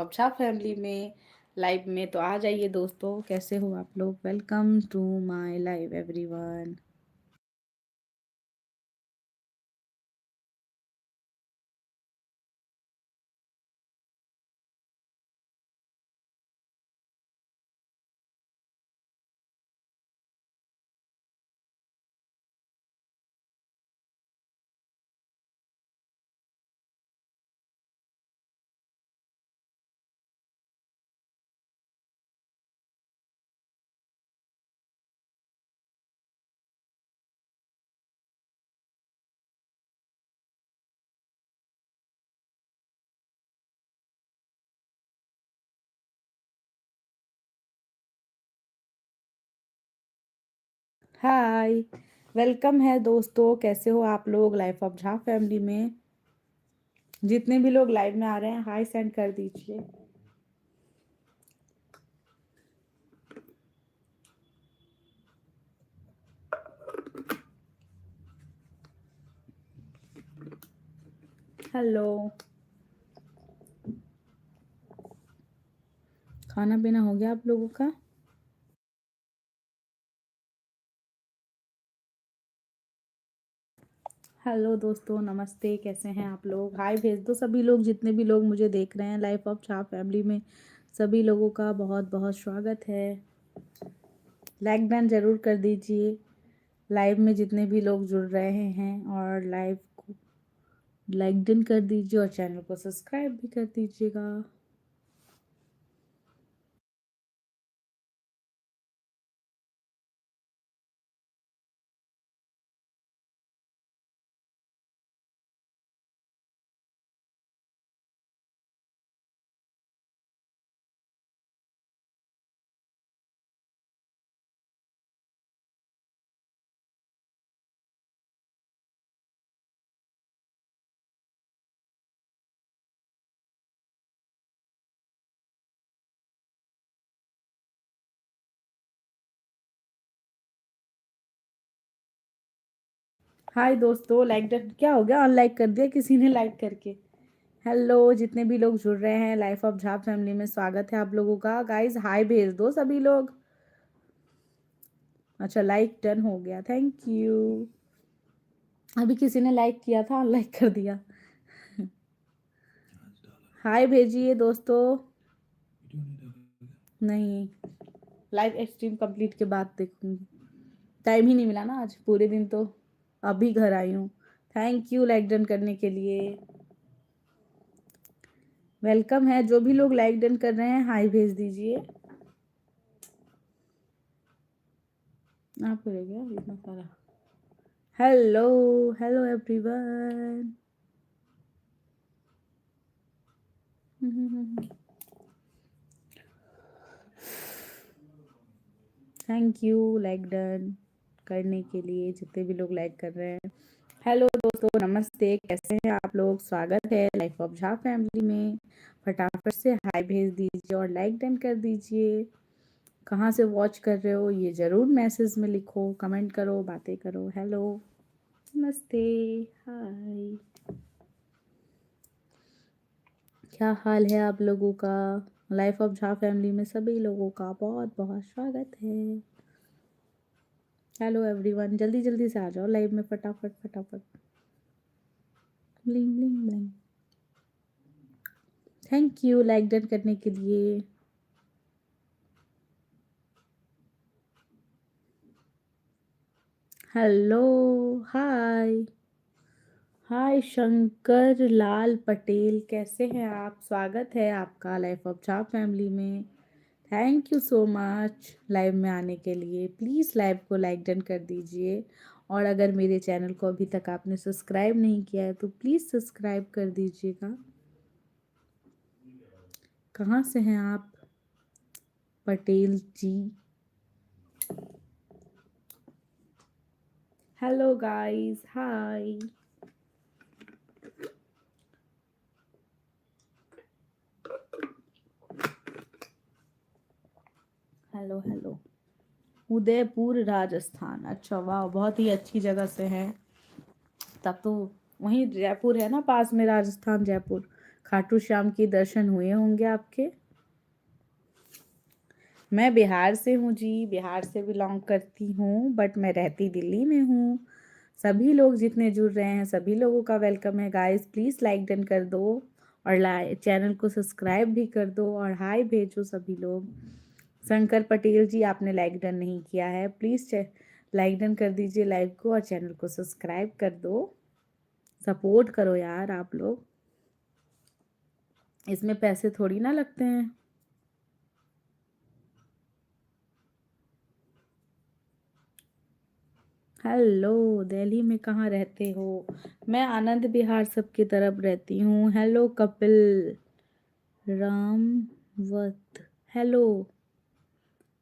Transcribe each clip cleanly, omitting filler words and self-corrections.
Of family में live में। तो आ जाइए दोस्तों, कैसे हो आप लोग। Welcome to my live everyone. Hi, welcome है दोस्तों, कैसे हो आप लोग लाइफ ऑफ झा फैमिली में। जितने भी लोग लाइव में आ रहे हैं हाय सेंड कर दीजिए। हेलो, खाना पीना हो गया आप लोगों का। हेलो दोस्तों, नमस्ते, कैसे हैं आप लोग। हाय भेज दो सभी लोग, जितने भी लोग मुझे देख रहे हैं लाइफ ऑफ झा फैमिली में। सभी लोगों का बहुत बहुत स्वागत है। लाइक डन ज़रूर कर दीजिए। लाइव में जितने भी लोग जुड़ रहे हैं, और लाइव को लाइक डन कर दीजिए और चैनल को सब्सक्राइब भी कर दीजिएगा। हाय दोस्तों, लाइक डन क्या हो गया, अनलाइक कर दिया किसी ने लाइक करके। हेलो, जितने भी लोग जुड़ रहे हैं लाइफ ऑफ झा फैमिली में, स्वागत है आप लोगों का। गाइज हाय भेज दो सभी लोग। अच्छा, लाइक डन हो गया, थैंक यू। अभी किसी ने लाइक किया था, अनलाइक कर दिया। हाय भेजिए दोस्तों। नहीं, लाइव स्ट्रीम कंप्लीट के बाद देखूंगी। टाइम ही नहीं मिला ना आज, पूरे दिन तो अभी घर आई हूँ। थैंक यू लाइक डन करने के लिए। वेलकम है, जो भी लोग लाइक डन कर रहे हैं हाय भेज दीजिए। आप रह गया इतना सारा। Hello, hello everyone. Thank you like done करने के लिए, जितने भी लोग लाइक कर रहे हैं। हेलो दोस्तों, नमस्ते, कैसे हैं आप लोग। स्वागत है लाइफ ऑफ झा फैमिली में। फटाफट से हाय भेज दीजिए और लाइक डन कर दीजिए। कहाँ से वॉच कर रहे हो ये ज़रूर मैसेज में लिखो, कमेंट करो, बातें करो। हेलो, नमस्ते, हाय, क्या हाल है आप लोगों का। लाइफ ऑफ झा फैमिली में सभी लोगों का बहुत बहुत स्वागत है। हेलो एवरीवन, जल्दी जल्दी से आ जाओ लाइव में, फटाफट फटाफट। Bling bling bling. Thank you like done करने के लिए। हेलो, हाय, हाय शंकर लाल पटेल, कैसे हैं आप। स्वागत है आपका लाइफ ऑफ झा फैमिली में। Thank you so much live में आने के लिए। प्लीज़ लाइव को लाइक डन कर दीजिए, और अगर मेरे चैनल को अभी तक आपने सब्सक्राइब नहीं किया है तो प्लीज़ सब्सक्राइब कर दीजिएगा। कहाँ से हैं आप Patel ji. Hello guys, hi. Hello hello. Udaipur Rajasthan, अच्छा वाह, बहुत ही अच्छी जगह से है। तब तो वहीं जयपुर है ना पास में, राजस्थान जयपुर। खाटू श्याम के दर्शन हुए होंगे आपके। मैं बिहार से हूँ जी, बिहार से बिलोंग करती हूँ, बट मैं रहती दिल्ली में हूँ। सभी लोग जितने जुड़ रहे हैं सभी लोगों का वेलकम है गाइस। प्लीज़ लाइक डन कर दो और चैनल को सब्सक्राइब भी कर दो और हाय भेजो सभी लोग। शंकर पटेल जी, आपने लाइक डन नहीं किया है, प्लीज़ लाइक डन कर दीजिए लाइव को और चैनल को सब्सक्राइब कर दो। सपोर्ट करो यार आप लोग, इसमें पैसे थोड़ी ना लगते हैं। हेलो, दिल्ली में कहाँ रहते हो? मैं आनंद विहार सबकी तरफ रहती हूँ। Hello Kapil Ramawat, hello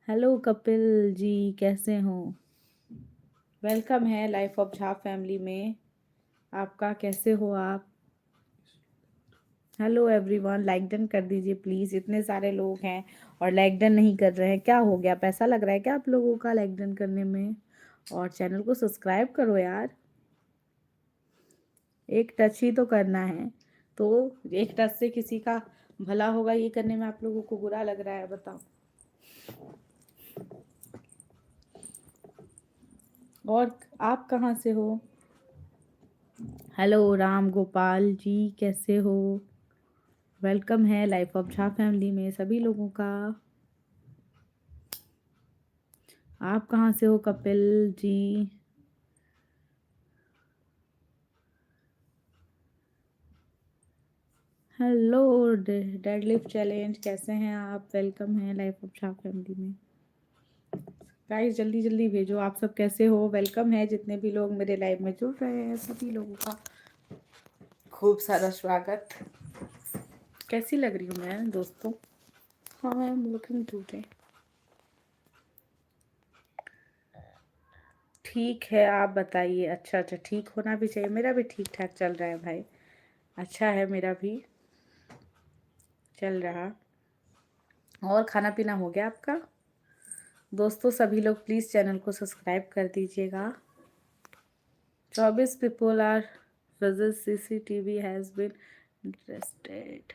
hello Kapil ji, कैसे हो? वेलकम है लाइफ ऑफ झा फैमिली में आपका। कैसे हो आप? हेलो एवरीवन, लाइक डन कर दीजिए प्लीज़। इतने सारे लोग हैं और लाइक डन नहीं कर रहे हैं, क्या हो गया? पैसा लग रहा है क्या आप लोगों का लाइक डन करने में? और चैनल को सब्सक्राइब करो यार, एक टच ही तो करना है। तो एक टच से किसी का भला होगा, ये करने में आप लोगों को बुरा लग रहा है? बताओ। और आप कहाँ से हो? हेलो राम गोपाल जी, कैसे हो? वेलकम है लाइफ ऑफ झा फैमिली में सभी लोगों का। आप कहाँ से हो Kapil ji? Hello deadlift challenge, कैसे हैं आप? वेलकम है लाइफ ऑफ झा फैमिली में। गाइस जल्दी जल्दी भेजो, आप सब कैसे हो? वेलकम है जितने भी लोग मेरे लाइव में जुड़ रहे हैं सभी लोगों का खूब सारा स्वागत। कैसी लग रही हूँ मैं दोस्तों? हाँ, आई एम लुकिंग टुडे। ठीक है, आप बताइए। अच्छा अच्छा, ठीक होना भी चाहिए, मेरा भी ठीक ठाक चल रहा है भाई। अच्छा है, मेरा भी चल रहा। और खाना पीना हो गया आपका? दोस्तों सभी लोग प्लीज़ चैनल को सब्सक्राइब कर दीजिएगा। 24 people are visit CCTV has been interested.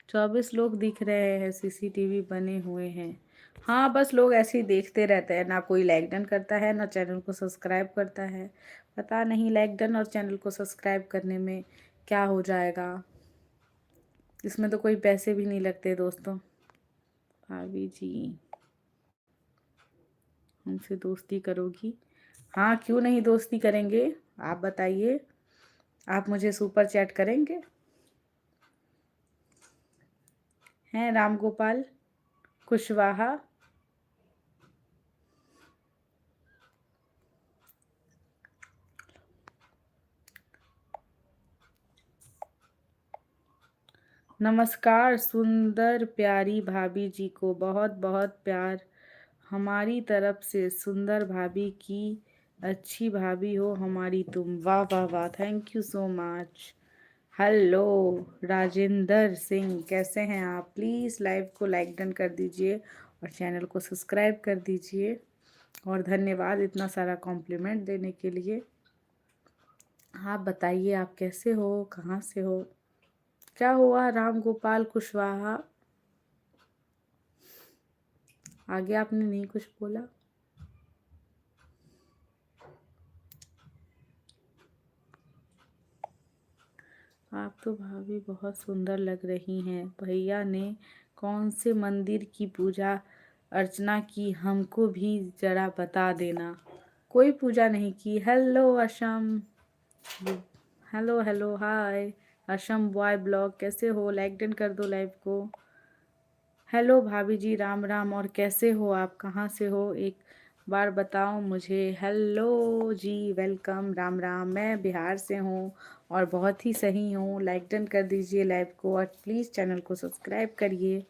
24 लोग दिख रहे हैं, सीसीटीवी बने हुए हैं। हाँ, बस लोग ऐसे ही देखते रहते हैं, ना कोई लाइक डन करता है ना चैनल को सब्सक्राइब करता है। पता नहीं लाइक डन और चैनल को सब्सक्राइब करने में क्या हो जाएगा। इसमें तो कोई पैसे भी नहीं लगते दोस्तों। भाभी जी हमसे दोस्ती करोगी? हाँ, क्यों नहीं दोस्ती करेंगे, आप बताइए। आप मुझे सुपर चैट करेंगे? हैं राम गोपाल कुशवाहा? नमस्कार सुंदर प्यारी भाभी जी को बहुत बहुत प्यार हमारी तरफ से। सुंदर भाभी की अच्छी भाभी हो हमारी तुम। वाह वाह वाह, thank you so much. Hello Rajendra Singh, कैसे हैं आप? प्लीज़ लाइव को लाइक डन कर दीजिए और चैनल को सब्सक्राइब कर दीजिए। और धन्यवाद इतना सारा कॉम्प्लीमेंट देने के लिए। आप बताइए आप कैसे हो, कहाँ से हो? क्या हुआ राम गोपाल कुशवाहा? आगे आपने नहीं कुछ बोला? आप तो भाभी बहुत सुंदर लग रही हैं। भैया ने कौन से मंदिर की पूजा अर्चना की, हमको भी जरा बता देना। कोई पूजा नहीं की। Hello Assam, hello hello hi Assam boy blog, कैसे हो? लाइक डन कर दो लाइव को। हेलो भाभी जी, राम राम। और कैसे हो आप? कहाँ से हो एक बार बताओ मुझे। हेलो जी, वेलकम, राम राम। मैं बिहार से हूँ और बहुत ही सही हूँ। लाइक डन कर दीजिए लाइव को और प्लीज़ चैनल को सब्सक्राइब करिए।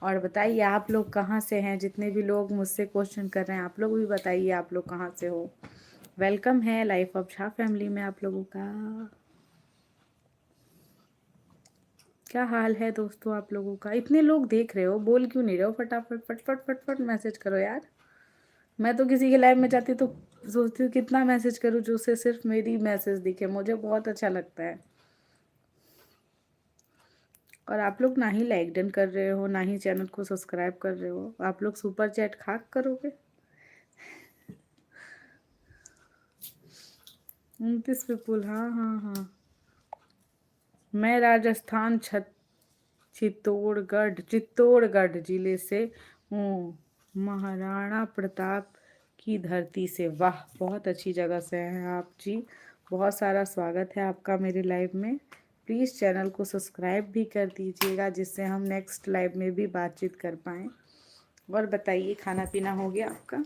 और बताइए आप लोग कहाँ से हैं? जितने भी लोग मुझसे क्वेश्चन कर रहे हैं आप लोग भी बताइए आप लोग कहाँ से हो। वेलकम है लाइफ ऑफ झा फैमिली में आप लोगों का। क्या हाल है दोस्तों आप लोगों का? इतने लोग देख रहे हो, बोल क्यों नहीं रहे हो? फटाफट फटफट फटफट मैसेज करो यार। मैं तो किसी के लाइव में जाती तो सोचती हूँ कितना मैसेज करूँ जो से सिर्फ मेरी मैसेज दिखे, मुझे बहुत अच्छा लगता है। और आप लोग ना ही लाइक डन कर रहे हो, ना ही चैनल को सब्सक्राइब कर रहे हो। आप लोग सुपर चैट खाक करोगे। 29 पीपुल, हाँ हाँ हाँ। मैं राजस्थान चित्तौड़गढ़ जिले से हूँ, महाराणा प्रताप की धरती से। वाह, बहुत अच्छी जगह से हैं आप जी। बहुत सारा स्वागत है आपका मेरे लाइव में। प्लीज़ चैनल को सब्सक्राइब भी कर दीजिएगा, जिससे हम नेक्स्ट लाइव में भी बातचीत कर पाएँ। और बताइए, खाना पीना हो गया आपका?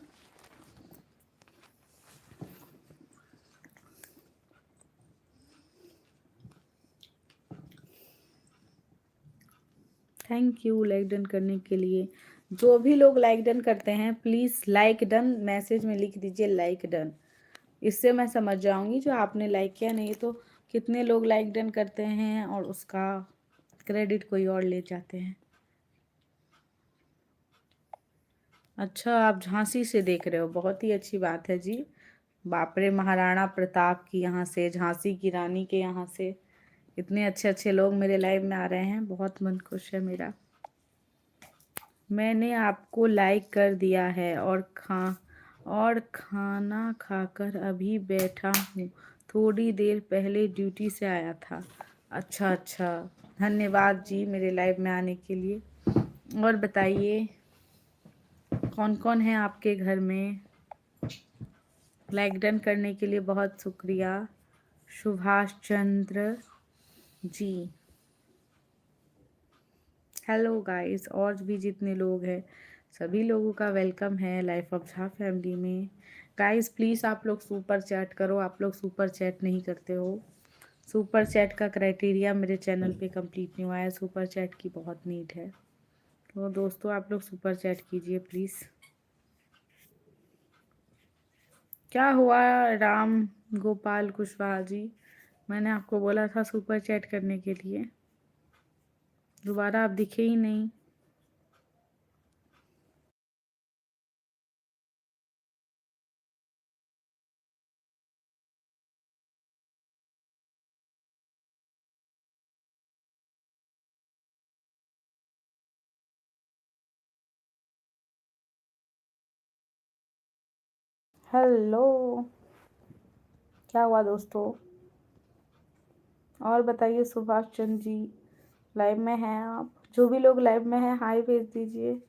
थैंक यू लाइक डन करने के लिए। जो भी लोग लाइक डन करते हैं, प्लीज़ लाइक डन मैसेज में लिख दीजिए, लाइक डन। इससे मैं समझ जाऊंगी जो आपने लाइक किया। नहीं तो कितने लोग लाइक डन करते हैं और उसका क्रेडिट कोई और ले जाते हैं। अच्छा, आप झांसी से देख रहे हो, बहुत ही अच्छी बात है जी। बाप रे, महाराणा प्रताप की यहाँ से, झांसी की रानी के यहाँ से इतने अच्छे अच्छे लोग मेरे लाइव में आ रहे हैं, बहुत मन खुश है मेरा। मैंने आपको लाइक कर दिया है और खाना खाकर अभी बैठा हूँ। थोड़ी देर पहले ड्यूटी से आया था। अच्छा अच्छा, धन्यवाद जी मेरे लाइव में आने के लिए। और बताइए, कौन कौन है आपके घर में? लाइक डन करने के लिए बहुत शुक्रिया सुभाष चंद्र जी। हेलो गाइस, और भी जितने लोग हैं सभी लोगों का वेलकम है लाइफ ऑफ झा फैमिली में। गाइस प्लीज़ आप लोग सुपर चैट करो। आप लोग सुपर चैट नहीं करते हो। सुपर चैट का क्राइटेरिया मेरे चैनल पे कंप्लीट नहीं हुआ है। सुपर चैट की बहुत नीड है, तो दोस्तों आप लोग सुपर चैट कीजिए प्लीज़। क्या हुआ राम गोपाल कुशवाहा जी? मैंने आपको बोला था सुपर चैट करने के लिए, दोबारा आप दिखे ही नहीं। हेलो, क्या हुआ दोस्तों? और बताइए सुभाष चंद्र जी, लाइव में हैं आप? जो भी लोग लाइव में हैं हाय भेज दीजिए।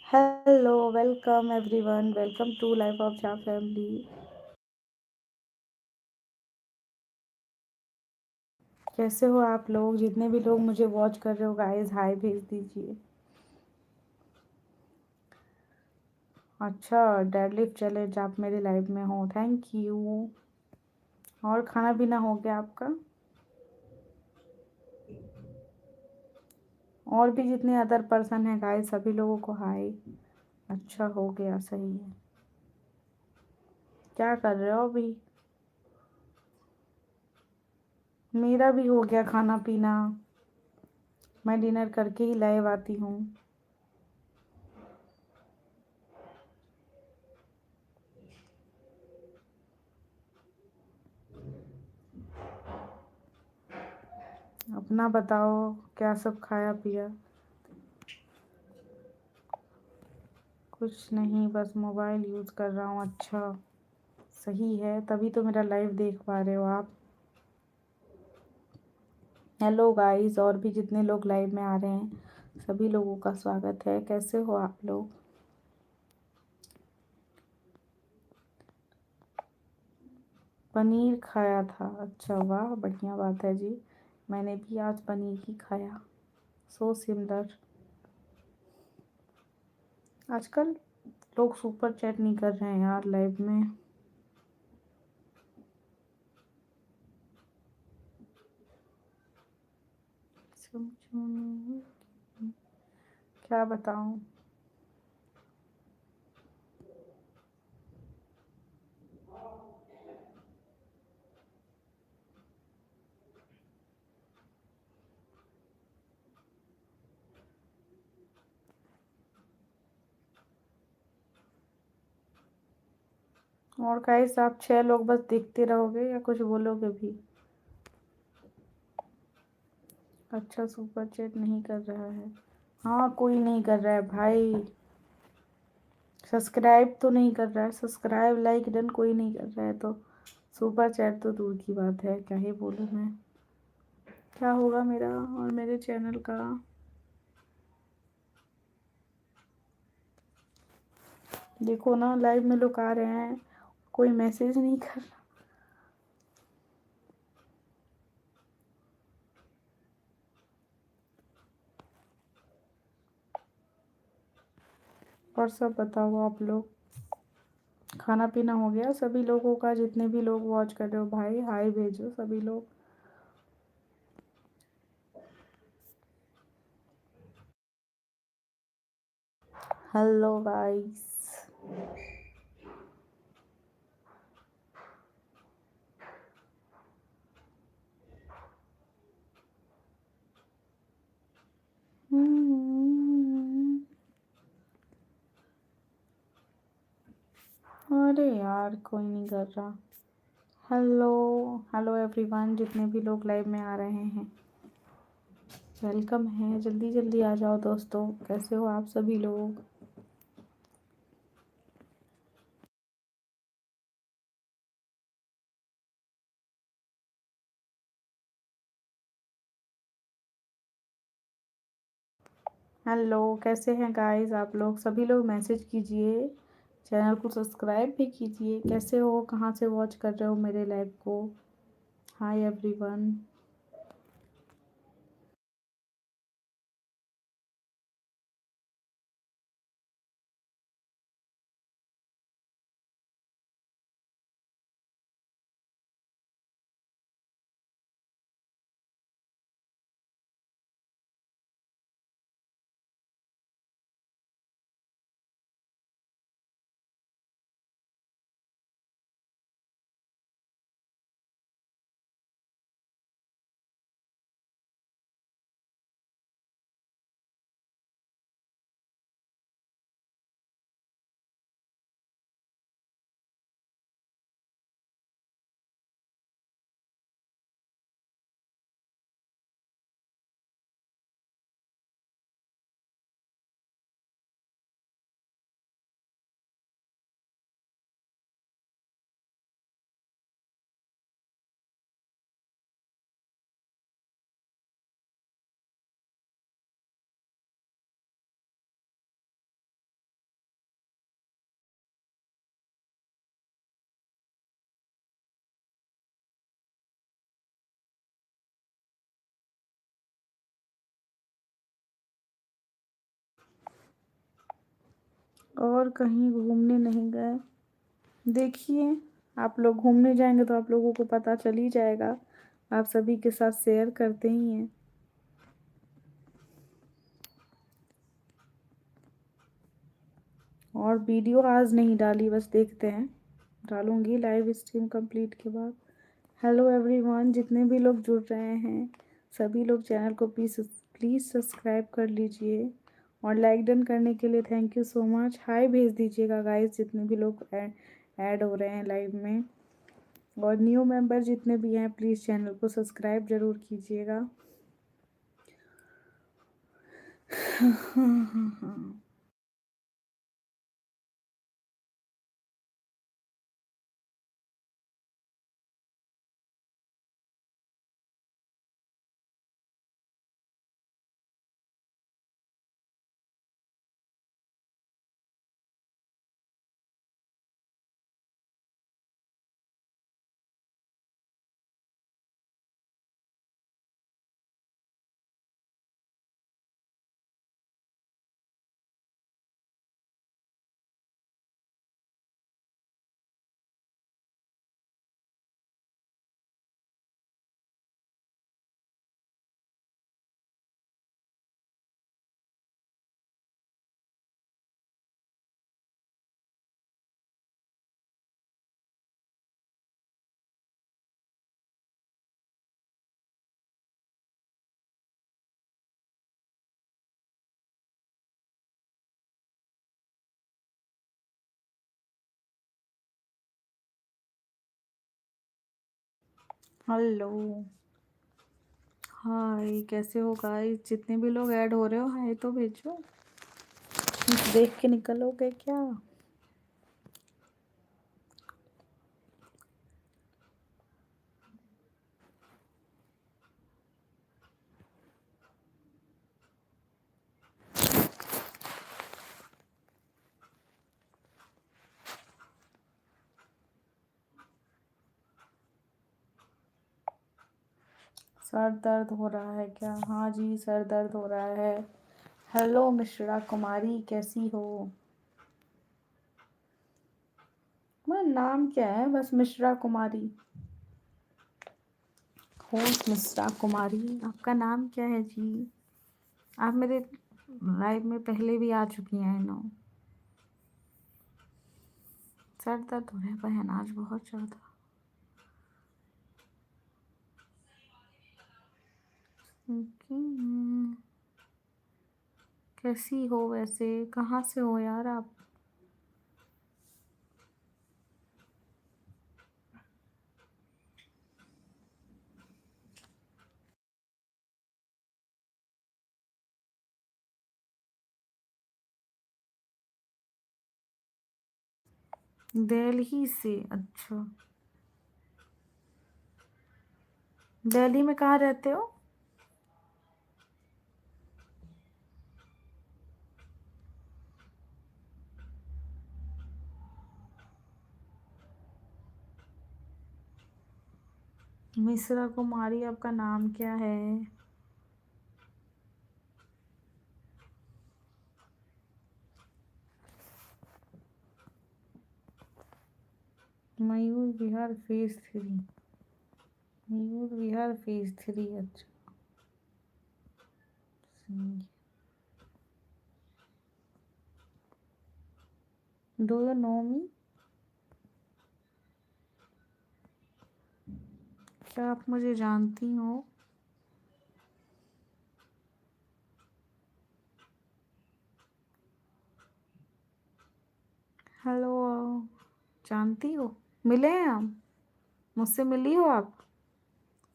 Hello, welcome everyone, welcome to life of Jha family. कैसे हो आप लोग? जितने भी लोग मुझे वॉच कर रहे हो गाइस, हाय भेज दीजिए। अच्छा, डेडलिफ्ट चैलेंज आप मेरे लाइव में हो, थैंक यू। और खाना पीना हो गया आपका? और भी जितने अदर पर्सन हैं गाइस, सभी लोगों को हाय। अच्छा, हो गया, सही है। क्या कर रहे हो अभी? मेरा भी हो गया खाना पीना। मैं डिनर करके ही लाइव आती हूँ। अपना बताओ, क्या सब खाया पिया? कुछ नहीं, बस मोबाइल यूज़ कर रहा हूँ। अच्छा, सही है, तभी तो मेरा लाइव देख पा रहे हो आप। हेलो गाइस, और भी जितने लोग लाइव में आ रहे हैं सभी लोगों का स्वागत है। कैसे हो आप लोग? पनीर खाया था? अच्छा, वाह, बढ़िया बात है जी। मैंने भी आज पनीर ही खाया। So similar. आजकल लोग सुपर चैट नहीं कर रहे हैं यार लाइव में। क्या बताऊं? और गाइस, आप 6 लोग बस देखते रहोगे या कुछ बोलोगे भी? अच्छा, सुपर चैट नहीं कर रहा है। हाँ, कोई नहीं कर रहा है भाई। सब्सक्राइब तो नहीं कर रहा है, सब्सक्राइब लाइक डन कोई नहीं कर रहा है, तो सुपर चैट तो दूर की बात है, क्या ही बोलूँ मैं। क्या होगा मेरा और मेरे चैनल का। देखो ना, लाइव में लोग आ रहे हैं, कोई मैसेज नहीं कर रहा। और सब बताओ आप लोग, खाना पीना हो गया सभी लोगों का? जितने भी लोग वॉच कर रहे हो भाई, हाय भेजो सभी लोग। Hello guys. अरे यार, कोई नहीं कर रहा। हेलो, हेलो एवरीवन, जितने भी लोग लाइव में आ रहे हैं, वेलकम है। जल्दी जल्दी आ जाओ दोस्तों, कैसे हो आप सभी लोग? हेलो, कैसे हैं गाइस आप लोग? सभी लोग मैसेज कीजिए, चैनल को सब्सक्राइब भी कीजिए। कैसे हो, कहाँ से वॉच कर रहे हो मेरे लाइव को? Hi everyone. और कहीं घूमने नहीं गए? देखिए, आप लोग घूमने जाएंगे तो आप लोगों को पता चल ही जाएगा, आप सभी के साथ शेयर करते ही हैं। और वीडियो आज नहीं डाली, बस देखते हैं, डालूंगी लाइव स्ट्रीम कंप्लीट के बाद। हेलो एवरीवन, जितने भी लोग जुड़ रहे हैं, सभी लोग चैनल को प्लीज़ प्लीज़ सब्सक्राइब कर लीजिए, और लाइक डन करने के लिए थैंक यू सो मच। हाय भेज दीजिएगा गाइस, जितने भी लोग ऐड हो रहे हैं लाइव में। और न्यू मेंबर जितने भी हैं, प्लीज़ चैनल को सब्सक्राइब ज़रूर कीजिएगा। हेलो, हाय, कैसे हो गाइस? जितने भी लोग ऐड हो रहे हो हाय तो भेजो। देख के निकलोगे क्या? सर दर्द हो रहा है क्या? हाँ जी, सर दर्द हो रहा है। हेलो मिश्रा कुमारी, कैसी हो? मेरा नाम क्या है? बस मिश्रा कुमारी। होस्ट मिश्रा कुमारी, आपका नाम क्या है जी? आप मेरे लाइव में पहले भी आ चुकी हैं नो। सर दर्द हो रहा है बहन आज बहुत ज़्यादा। कैसी हो वैसे? कहाँ से हो यार आप? दिल्ली से? अच्छा, दिल्ली में कहाँ रहते हो? मिश्रा कुमारी, आपका नाम क्या है? मयूर विहार फेज 3। मयूर विहार फेज 3। अच्छा। डू यू नो मी? क्या आप मुझे जानती हो? हेलो, जानती हो? मिले हैं हम? मुझसे मिली हो आप?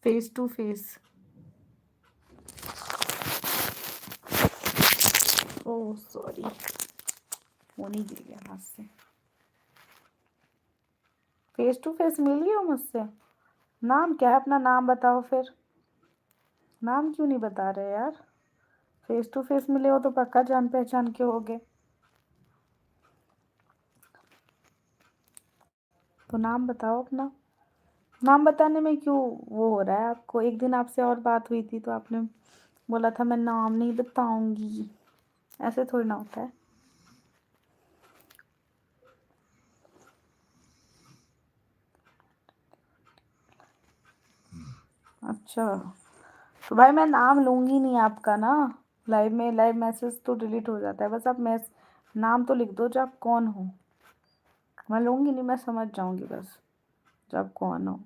Face to face? Oh sorry, phone ही गिर गया हाथ से। फेस टू फेस मिली हो मुझसे? नाम क्या है अपना? नाम बताओ फिर। नाम क्यों नहीं बता रहे यार? फेस टू फेस मिले हो तो पक्का जान पहचान के होगे। तो नाम बताओ अपना। नाम बताने में क्यों वो हो रहा है आपको? एक दिन आपसे और बात हुई थी तो आपने बोला था मैं नाम नहीं बताऊंगी। ऐसे थोड़ी ना होता है। अच्छा, तो भाई मैं नाम लूंगी नहीं आपका ना। लाइव में लाइव मैसेज तो डिलीट हो जाता है। बस आप नाम तो लिख दो जो आप कौन हो। मैं लूंगी नहीं, मैं समझ जाऊंगी बस जो आप कौन हो।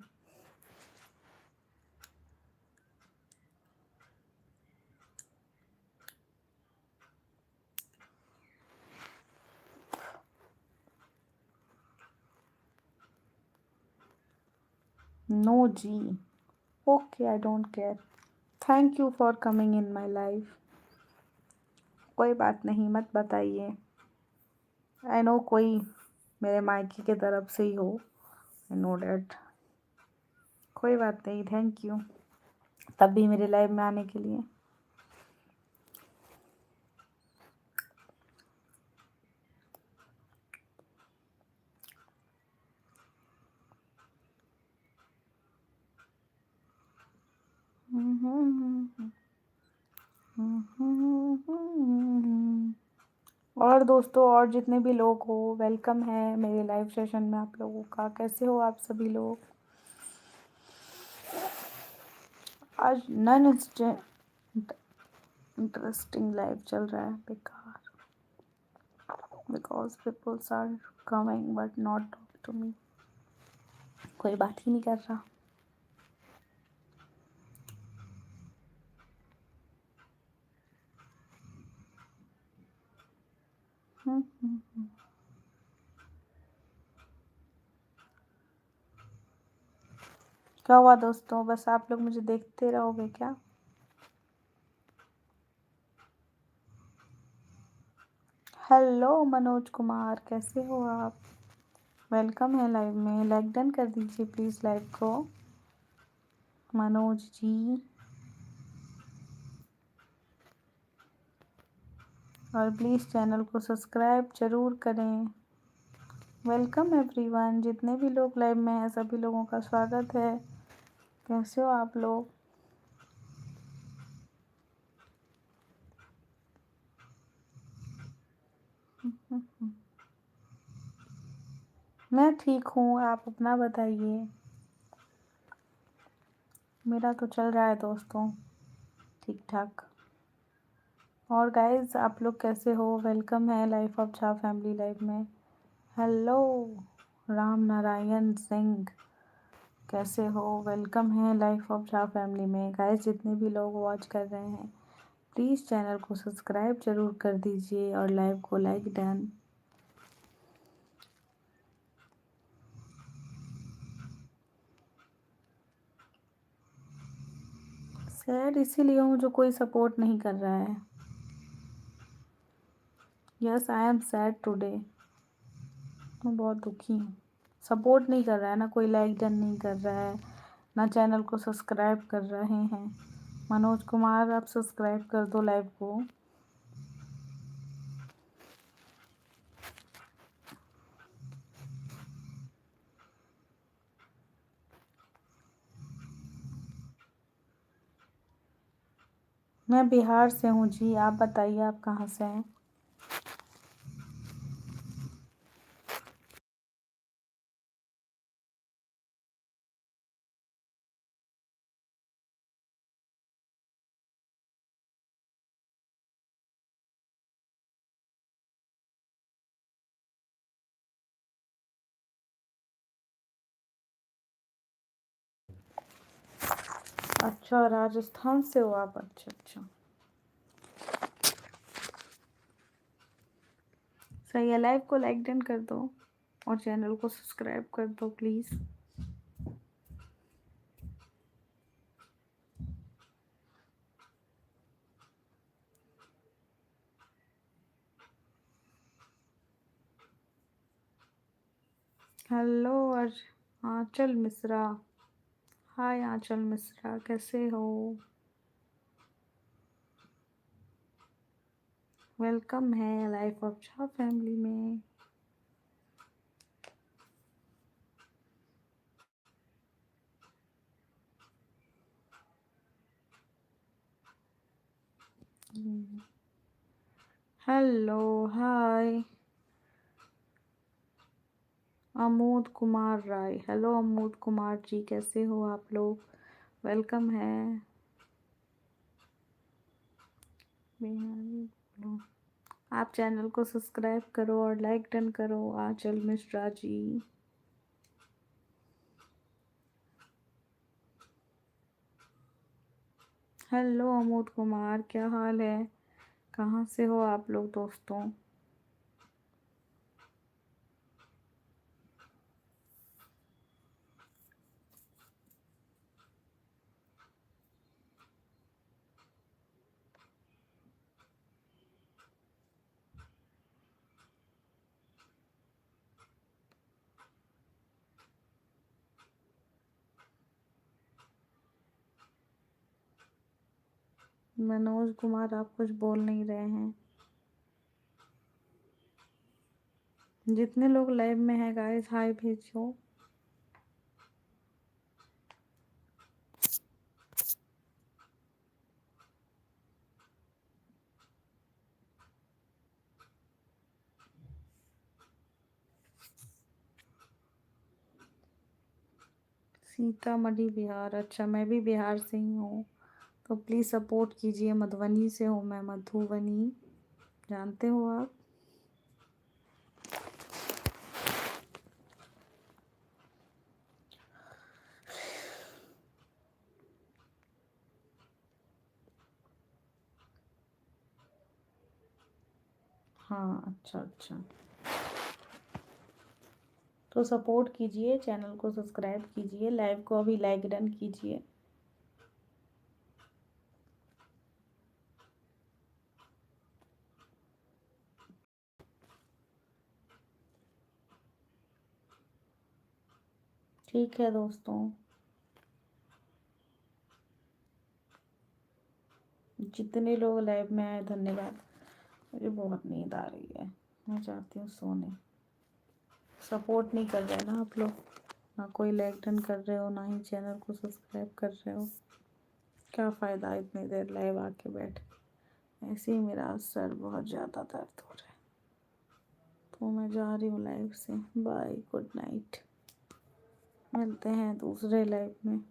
नो जी। Okay, I don't care. Thank you for coming in my life. कोई बात नहीं, मत बताइए। आई नो कोई मेरे मायके के तरफ से ही हो। I know that. कोई बात नहीं, थैंक यू तब भी मेरे लाइव में आने के लिए। और दोस्तों, और जितने भी लोग हो, वेलकम है मेरे लाइव सेशन में आप लोगों का। कैसे हो आप सभी लोग? आज नन इंटरेस्टिंग लाइव चल रहा है, बेकार। Because peoples are coming but not talk to me. कोई बात ही नहीं कर रहा। हम्म। क्या हुआ दोस्तों? बस आप लोग मुझे देखते रहोगे क्या? हेलो मनोज कुमार, कैसे हो आप? वेलकम है लाइव में। लाइक डन कर दीजिए प्लीज़ लाइव को मनोज जी। और प्लीज़ चैनल को सब्सक्राइब ज़रूर करें। वेलकम एवरीवन, जितने भी लोग लाइव में हैं सभी लोगों का स्वागत है। कैसे हो आप लोग? मैं ठीक हूँ, आप अपना बताइए। मेरा तो चल रहा है दोस्तों, ठीक ठाक। और गाइस आप लोग कैसे हो? वेलकम है life of Jha family live में। हेलो राम नारायण सिंह, कैसे हो? वेलकम है लाइफ ऑफ झा फैमिली में। गाइस जितने भी लोग वॉच कर रहे हैं प्लीज़ चैनल को सब्सक्राइब ज़रूर कर दीजिए और लाइव को लाइक डन। सैड इसीलिए हूँ जो कोई सपोर्ट नहीं कर रहा है। Yes I am sad today. मैं बहुत दुखी हूँ। सपोर्ट नहीं कर रहा है ना कोई, लाइक डन नहीं कर रहा है ना चैनल को सब्सक्राइब कर रहे हैं। मनोज कुमार आप सब्सक्राइब कर दो लाइव को। मैं बिहार से हूँ जी, आप बताइए आप कहाँ से हैं? अच्छा राजस्थान से हो आप, अच्छा अच्छा सही है। लाइव को लाइक डन कर दो और चैनल को सब्सक्राइब कर दो प्लीज़। हेलो आंचल मिश्रा, हाय आंचल मिश्रा, कैसे हो? वेलकम है लाइफ ऑफ झा फैमिली में। Hello hi Amod Kumar Rai, hello Amod Kumar ji, कैसे हो आप लोग? वेलकम है। बिहारी बोलो। आप चैनल को सब्सक्राइब करो और लाइक डन करो आंचल मिश्रा जी। हेलो अमोद कुमार, क्या हाल है? कहाँ से हो आप लोग दोस्तों? मनोज कुमार आप कुछ बोल नहीं रहे हैं। जितने लोग लाइव में हैं गाइस हाय भेजो। सीतामढ़ी बिहार, अच्छा मैं भी बिहार से ही हूँ, तो प्लीज़ सपोर्ट कीजिए। मधुबनी से हूँ मैं, मधुबनी, जानते हो आप? हाँ अच्छा अच्छा, तो सपोर्ट कीजिए, चैनल को सब्सक्राइब कीजिए, लाइव को अभी लाइक डन कीजिए। ठीक है दोस्तों, जितने लोग लाइव में आए धन्यवाद। मुझे बहुत नींद आ रही है, मैं चाहती हूँ सोने। सपोर्ट नहीं कर रहे ना आप लोग, ना कोई लाइक डन कर रहे हो, ना ही चैनल को सब्सक्राइब कर रहे हो। क्या फ़ायदा इतनी देर लाइव आके बैठे। ऐसे ही मेरा सर बहुत ज़्यादा दर्द हो रहा है, तो मैं जा रही हूँ लाइव से। Bye, good night. मिलते हैं दूसरे लाइव में।